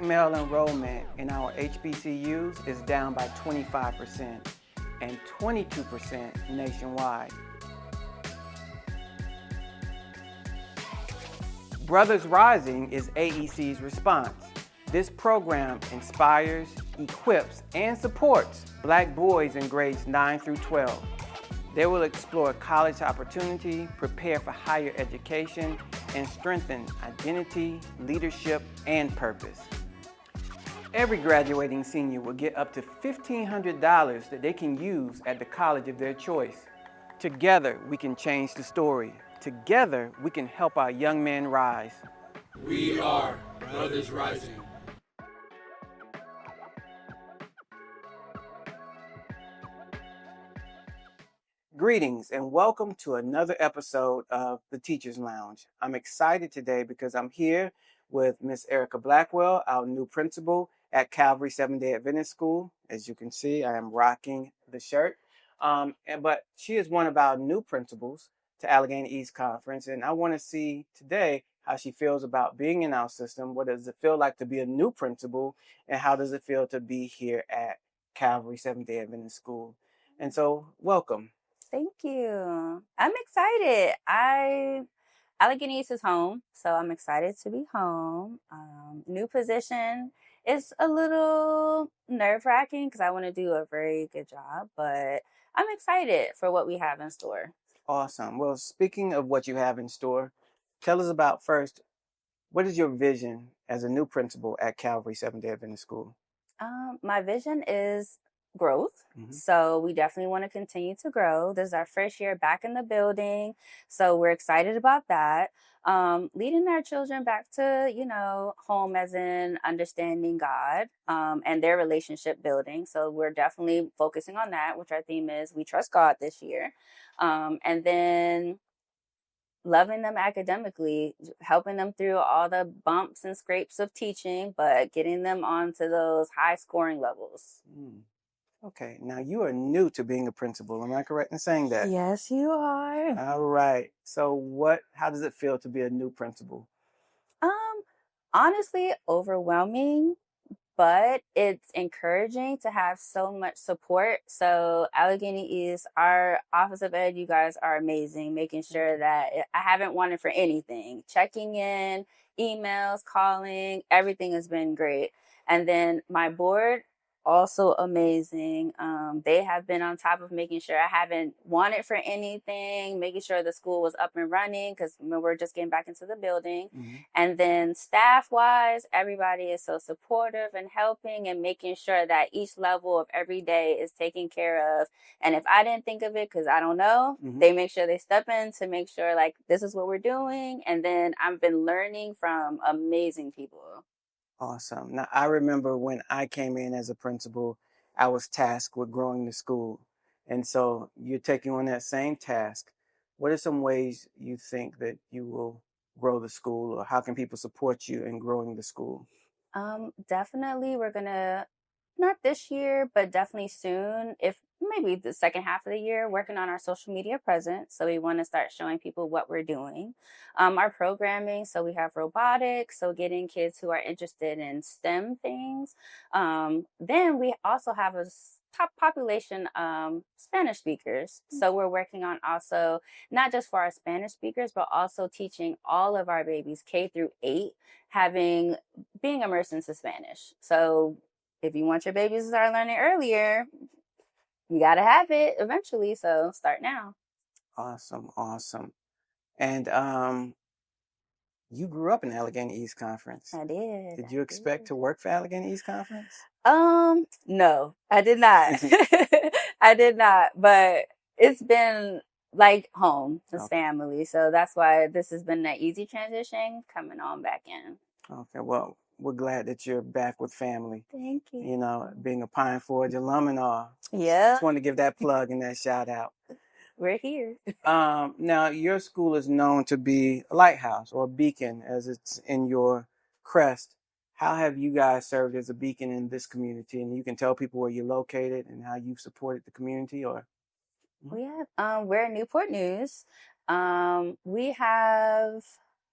male enrollment in our HBCUs is down by 25% and 22% nationwide. Brothers Rising is AEC's response. This program inspires, equips, and supports Black boys in grades 9 through 12. They will explore college opportunity, prepare for higher education, and strengthen identity, leadership, and purpose. Every graduating senior will get up to $1,500 that they can use at the college of their choice. Together, we can change the story. Together, we can help our young men rise. We are Brothers Rising. Greetings and welcome to another episode of the Teacher's Lounge. I'm excited today because I'm here with Miss Ericka Blackwell, our new principal at Calvary Seventh-day Adventist School. As you can see, I am rocking the shirt. But she is one of our new principals to Allegheny East Conference, and I want to see today how she feels about being in our system. What does it feel like to be a new principal, and how does it feel to be here at Calvary Seventh-day Adventist School? And so, welcome. Thank you. I'm excited. Allegheny East is home, so I'm excited to be home. New position is a little nerve-wracking because I want to do a very good job, but I'm excited for what we have in store. Awesome. Well, speaking of what you have in store, tell us about first, what is your vision as a new principal at Calvary Seventh-day Adventist School? My vision is growth. So we definitely want to continue to grow. This is our first year back in the building. So we're excited about that. Leading our children back to, home as in understanding God, and their relationship building. So we're definitely focusing on that, which our theme is We Trust God this year. And then loving them academically, helping them through all the bumps and scrapes of teaching, but getting them onto those high scoring levels. Okay, now you are new to being a principal. Am I correct in saying that? Yes, you are. All right. So how does it feel to be a new principal? Honestly, overwhelming, but it's encouraging to have so much support. So Allegheny East, our Office of Ed, you guys are amazing, making sure that I haven't wanted for anything. Checking in, emails, calling, everything has been great. And then my board, also amazing. They have been on top of making sure I haven't wanted for anything, making sure the school was up and running because we're just getting back into the building. And then staff-wise, everybody is so supportive and helping and making sure that each level of every day is taken care of. And if I didn't think of it because I don't know, they make sure they step in to make sure like this is what we're doing. And then I've been learning from amazing people. Awesome. Now, I remember when I came in as a principal, I was tasked with growing the school. And so you're taking on that same task. What are some ways you think that you will grow the school, or how can people support you in growing the school? Definitely we're going to, not this year, but definitely soon, if maybe the second half of the year, working on our social media presence. So we want to start showing people what we're doing. Our programming, so we have robotics, so getting kids who are interested in STEM things. Then we also have a top population Spanish speakers. So we're working on also not just for our Spanish speakers, but also teaching all of our babies K through 8 being immersed into Spanish. So if you want your babies to start learning earlier, you got to have it eventually. So start now. Awesome. And you grew up in Allegheny East Conference. I did. Did you expect to work for Allegheny East Conference? No, I did not. I did not. But it's been like home, it's family. So that's why this has been an easy transition coming on back in. Okay, well, we're glad that you're back with family. Thank you. You know, being a Pine Forge alum and all. Yeah. Just wanted to give that plug and that shout out. We're here. Now, your school is known to be a lighthouse or a beacon, as it's in your crest. How have you guys served as a beacon in this community? And you can tell people where you're located and how you've supported the community, or? We're in Newport News. We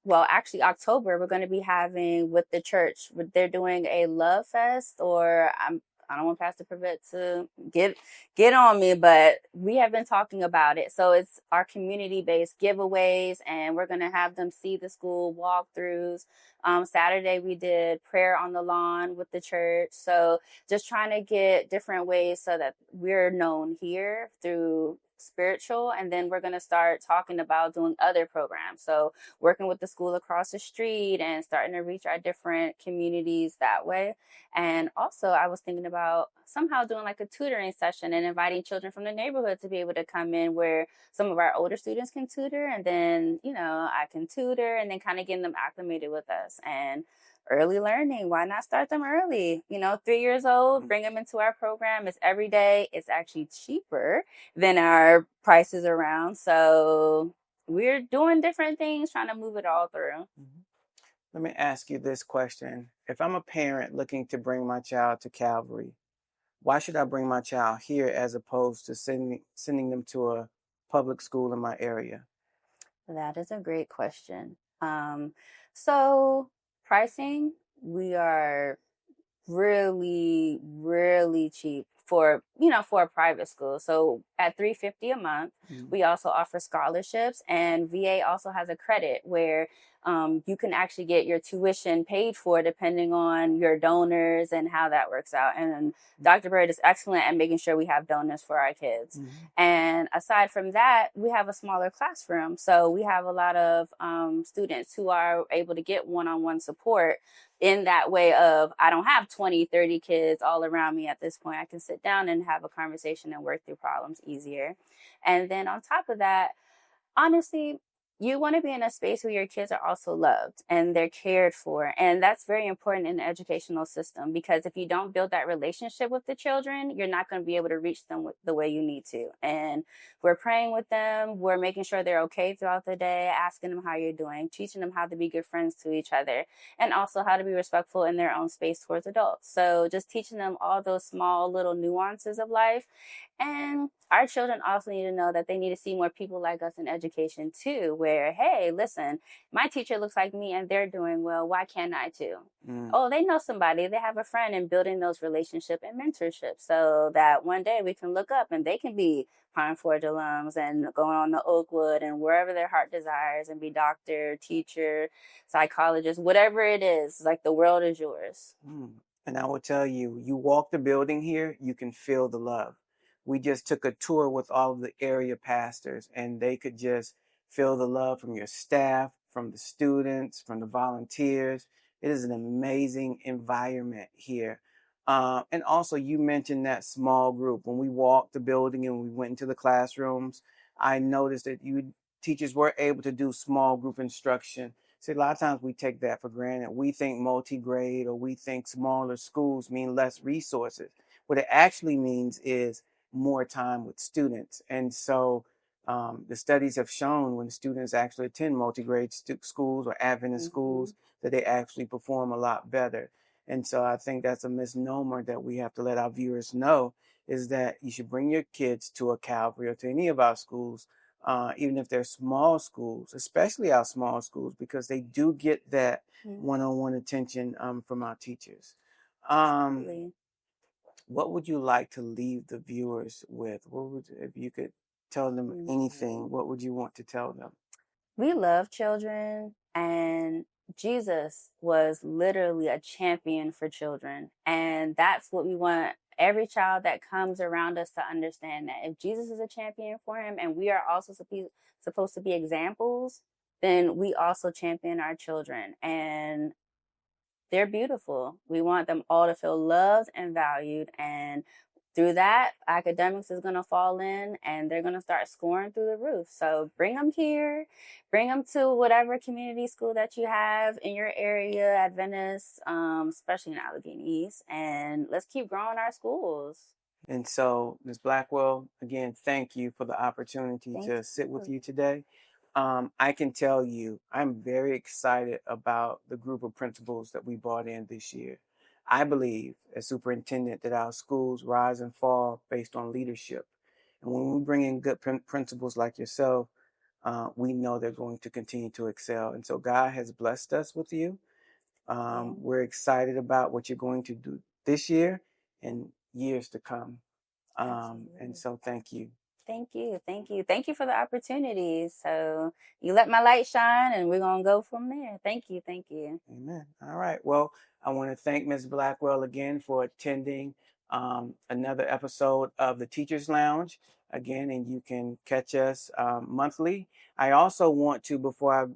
well, actually October, we're going to be having with the church. They're doing a love fest, or I don't want Pastor Privet to get on me, but we have been talking about it. So it's our community-based giveaways, and we're going to have them see the school walkthroughs. Saturday, we did prayer on the lawn with the church. So just trying to get different ways so that we're known here through spiritual, and then we're going to start talking about doing other programs, so working with the school across the street and starting to reach our different communities that way. And also I was thinking about somehow doing like a tutoring session and inviting children from the neighborhood to be able to come in, where some of our older students can tutor, and then I can tutor, and then kind of getting them acclimated with us. And early learning, why not start them early? 3 years old, bring them into our program. It's every day. It's actually cheaper than our prices around. So we're doing different things, trying to move it all through. Let me ask you this question. If I'm a parent looking to bring my child to Calvary, why should I bring my child here as opposed to sending them to a public school in my area? That is a great question. So pricing, we are really, really cheap for a private school. So at $350 a month, we also offer scholarships, and VA also has a credit where you can actually get your tuition paid for depending on your donors and how that works out. And Dr. Bird is excellent at making sure we have donors for our kids. And aside from that, we have a smaller classroom. So we have a lot of students who are able to get one-on-one support in that way of, I don't have 20, 30 kids all around me at this point. I can sit down and have a conversation and work through problems easier. And then on top of that, honestly, you want to be in a space where your kids are also loved and they're cared for. And that's very important in the educational system, because if you don't build that relationship with the children, you're not going to be able to reach them the way you need to. And we're praying with them. We're making sure they're okay throughout the day, asking them how you're doing, teaching them how to be good friends to each other, and also how to be respectful in their own space towards adults. So just teaching them all those small little nuances of life. And our children also need to know that they need to see more people like us in education too, where, hey, listen, my teacher looks like me and they're doing well. Why can't I too? Oh, they know somebody, they have a friend, and building those relationships and mentorship so that one day we can look up and they can be Pine Forge alums and going on to Oakwood and wherever their heart desires, and be doctor, teacher, psychologist, whatever it is. Like, the world is yours. And I will tell you, you walk the building here, you can feel the love. We just took a tour with all of the area pastors, and they could just feel the love from your staff, from the students, from the volunteers. It is an amazing environment here. And also, you mentioned that small group. When we walked the building and we went into the classrooms, I noticed that teachers were able to do small group instruction. See, a lot of times we take that for granted. We think multi-grade, or we think smaller schools mean less resources. What it actually means is more time with students. And so the studies have shown when students actually attend multi-grade schools or Adventist schools, that they actually perform a lot better. And so I think that's a misnomer that we have to let our viewers know, is that you should bring your kids to a Calvary or to any of our schools, even if they're small schools, especially our small schools, because they do get that one-on-one attention from our teachers. What would you like to leave the viewers with? If you could tell them anything, what would you want to tell them? We love children, and Jesus was literally a champion for children. And that's what we want every child that comes around us to understand, that if Jesus is a champion for him, and we are also supposed to be examples, then we also champion our children. And they're beautiful. We want them all to feel loved and valued. And through that, academics is going to fall in, and they're going to start scoring through the roof. So bring them here, bring them to whatever community school that you have in your area, Adventist, especially in Allegheny East, and let's keep growing our schools. And so, Ms. Blackwell, again, thank you for the opportunity to sit with you today. I can tell you, I'm very excited about the group of principals that we brought in this year. I believe, as superintendent, that our schools rise and fall based on leadership. And when we bring in good principals like yourself, we know they're going to continue to excel. And so God has blessed us with you. We're excited about what you're going to do this year and years to come. And so thank you. Thank you. Thank you. Thank you for the opportunity. So you let my light shine and we're going to go from there. Thank you. Thank you. Amen. All right. Well, I want to thank Ms. Blackwell again for attending another episode of the Teachers Lounge. Again, and you can catch us monthly. I also want to, before I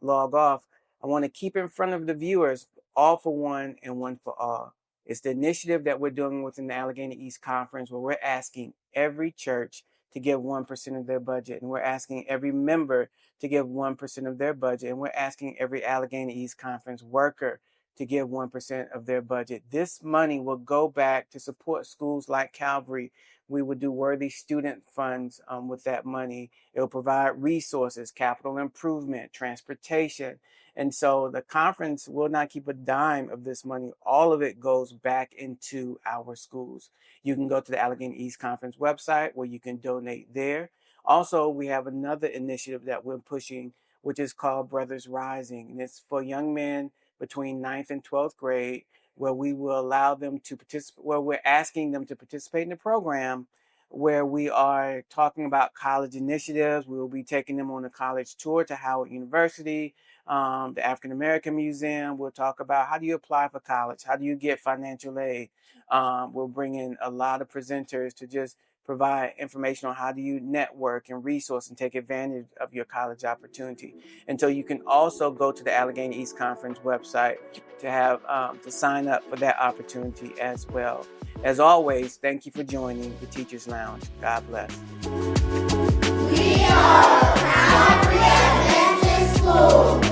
log off, I want to keep in front of the viewers all for one and one for all. It's the initiative that we're doing within the Allegheny East Conference where we're asking every church to give 1% of their budget. And we're asking every member to give 1% of their budget. And we're asking every Allegheny East Conference worker to give 1% of their budget. This money will go back to support schools like Calvary. We will do worthy student funds with that money. It will provide resources, capital improvement, transportation. And so the conference will not keep a dime of this money. All of it goes back into our schools. You can go to the Allegheny East Conference website where you can donate there. Also, we have another initiative that we're pushing, which is called Brothers Rising. And it's for young men between 9th and 12th grade, where we will allow them to participate, where we're asking them to participate in the program, where we are talking about college initiatives. We will be taking them on a college tour to Howard University, the African American Museum. We'll talk about how do you apply for college? How do you get financial aid? We'll bring in a lot of presenters to just provide information on how do you network and resource and take advantage of your college opportunity. And so you can also go to the Allegheny East Conference website to have to sign up for that opportunity as well. As always, thank you for joining the Teachers Lounge. God bless. We are Calvary Adventist School.